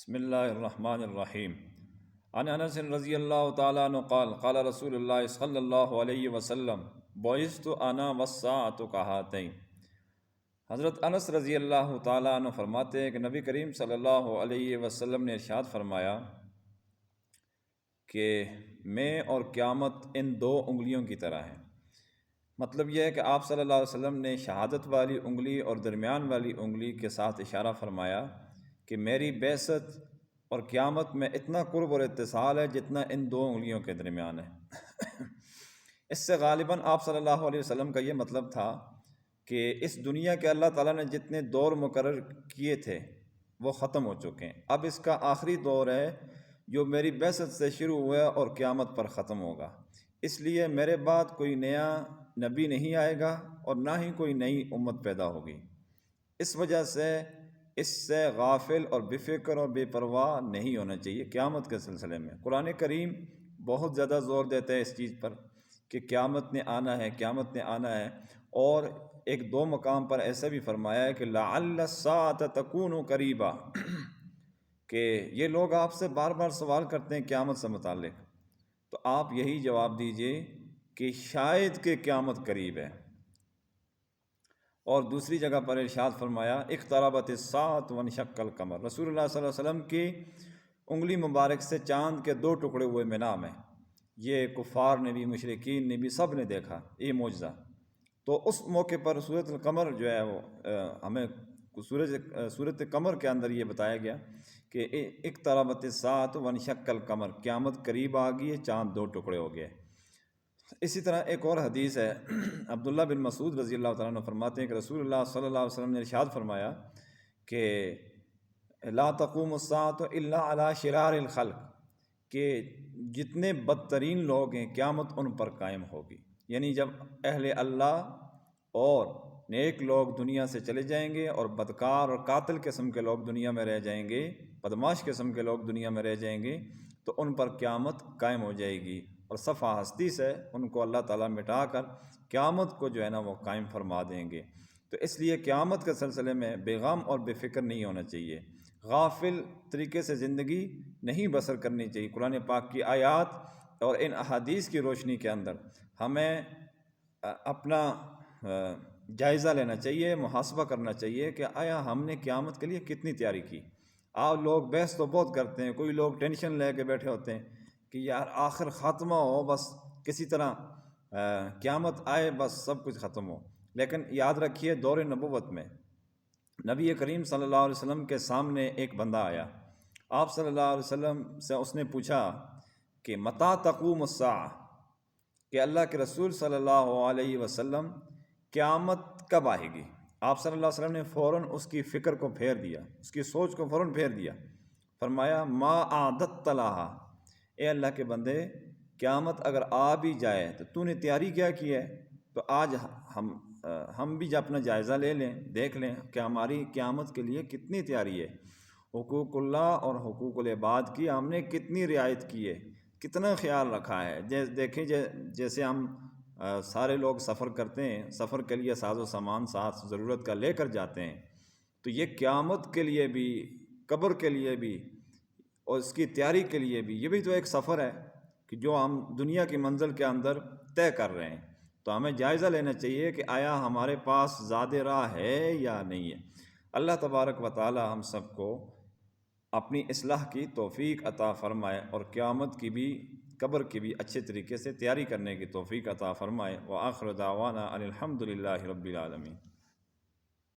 بسم اللہ الرحمن الرحیم عن انس رضی اللہ تعالیٰ عنہ قال قال رسول اللہ صلی اللہ علیہ وسلم بعثت انا والساعة کہاتین۔ حضرت انس رضی اللہ تعالیٰ عنہ فرماتے ہیں کہ نبی کریم صلی اللہ علیہ وسلم نے ارشاد فرمایا کہ میں اور قیامت ان دو انگلیوں کی طرح ہیں۔ مطلب یہ ہے کہ آپ صلی اللہ علیہ وسلم نے شہادت والی انگلی اور درمیان والی انگلی کے ساتھ اشارہ فرمایا کہ میری بعثت اور قیامت میں اتنا قرب اور اتصال ہے جتنا ان دو انگلیوں کے درمیان ہے۔ اس سے غالباً آپ صلی اللہ علیہ وسلم کا یہ مطلب تھا کہ اس دنیا کے اللہ تعالیٰ نے جتنے دور مقرر کیے تھے وہ ختم ہو چکے ہیں، اب اس کا آخری دور ہے جو میری بعثت سے شروع ہوا اور قیامت پر ختم ہوگا۔ اس لیے میرے بعد کوئی نیا نبی نہیں آئے گا اور نہ ہی کوئی نئی امت پیدا ہوگی۔ اس وجہ سے اس سے غافل اور بے فکر اور بے پرواہ نہیں ہونا چاہیے قیامت کے سلسلے میں۔ قرآن کریم بہت زیادہ زور دیتا ہے اس چیز پر کہ قیامت نے آنا ہے، قیامت نے آنا ہے، اور ایک دو مقام پر ایسا بھی فرمایا ہے کہ لعل الساعة تکون قریبا، کہ یہ لوگ آپ سے بار بار سوال کرتے ہیں قیامت سے متعلق، تو آپ یہی جواب دیجئے کہ شاید کہ قیامت قریب ہے۔ اور دوسری جگہ پر ارشاد فرمایا اقتربت الساعة وانشق القمر، رسول اللہ صلی اللہ علیہ وسلم کی انگلی مبارک سے چاند کے دو ٹکڑے ہوئے منام ہیں۔ یہ کفار نے بھی، مشرکین نے بھی، سب نے دیکھا یہ معجزہ۔ تو اس موقع پر سورۃ القمر جو ہے وہ ہمیں سورۃ قمر کے اندر یہ بتایا گیا کہ اقتربت الساعة وانشق القمر، قیامت قریب آ گئی ہے، چاند دو ٹکڑے ہو گئے۔ اسی طرح ایک اور حدیث ہے، عبداللہ بن مسعود رضی اللہ تعالیٰ عنہ فرماتے ہیں کہ رسول اللہ صلی اللہ علیہ وسلم نے ارشاد فرمایا کہ لا تقوم الساعة الا علی شرار الخلق، کہ جتنے بدترین لوگ ہیں قیامت ان پر قائم ہوگی۔ یعنی جب اہل اللہ اور نیک لوگ دنیا سے چلے جائیں گے اور بدکار اور قاتل قسم کے لوگ دنیا میں رہ جائیں گے، بدماش قسم کے لوگ دنیا میں رہ جائیں گے، تو ان پر قیامت قائم ہو جائے گی اور صفحہ ہستی سے ان کو اللہ تعالیٰ مٹا کر قیامت کو جو ہے نا وہ قائم فرما دیں گے۔ تو اس لیے قیامت کے سلسلے میں بے غم اور بے فکر نہیں ہونا چاہیے، غافل طریقے سے زندگی نہیں بسر کرنی چاہیے۔ قرآن پاک کی آیات اور ان احادیث کی روشنی کے اندر ہمیں اپنا جائزہ لینا چاہیے، محاسبہ کرنا چاہیے کہ آیا ہم نے قیامت کے لیے کتنی تیاری کی۔ آپ لوگ بحث تو بہت کرتے ہیں، کوئی لوگ ٹینشن لے کے بیٹھے ہوتے ہیں کہ یار آخر خاتمہ ہو، بس کسی طرح قیامت آئے، بس سب کچھ ختم ہو۔ لیکن یاد رکھیے دور نبوت میں نبی کریم صلی اللہ علیہ وسلم کے سامنے ایک بندہ آیا، آپ صلی اللہ علیہ وسلم سے اس نے پوچھا کہ متی تقوم الساعہ، کہ اللہ کے رسول صلی اللہ علیہ وسلم قیامت کب آئے گی؟ آپ صلی اللہ علیہ وسلم نے فوراً اس کی فکر کو پھیر دیا، اس کی سوچ کو فوراً پھیر دیا، فرمایا ما اعددت لہا، اے اللہ کے بندے قیامت اگر آ بھی جائے تو نے تیاری کیا کی ہے؟ تو آج ہم بھی اپنا جائزہ لے لیں، دیکھ لیں کہ ہماری قیامت کے لیے کتنی تیاری ہے، حقوق اللہ اور حقوق العباد کی ہم نے کتنی رعایت کی ہے، کتنا خیال رکھا ہے۔ دیکھیں جیسے ہم سارے لوگ سفر کرتے ہیں، سفر کے لیے ساز و سامان ساتھ ضرورت کا لے کر جاتے ہیں، تو یہ قیامت کے لیے بھی، قبر کے لیے بھی اور اس کی تیاری کے لیے بھی، یہ بھی تو ایک سفر ہے کہ جو ہم دنیا کی منزل کے اندر طے کر رہے ہیں۔ تو ہمیں جائزہ لینا چاہیے کہ آیا ہمارے پاس زاد راہ ہے یا نہیں ہے۔ اللہ تبارک و تعالی ہم سب کو اپنی اصلاح کی توفیق عطا فرمائے اور قیامت کی بھی، قبر کی بھی اچھے طریقے سے تیاری کرنے کی توفیق عطا فرمائے۔ وآخر دعوانا ان الحمد للہ رب العالمین۔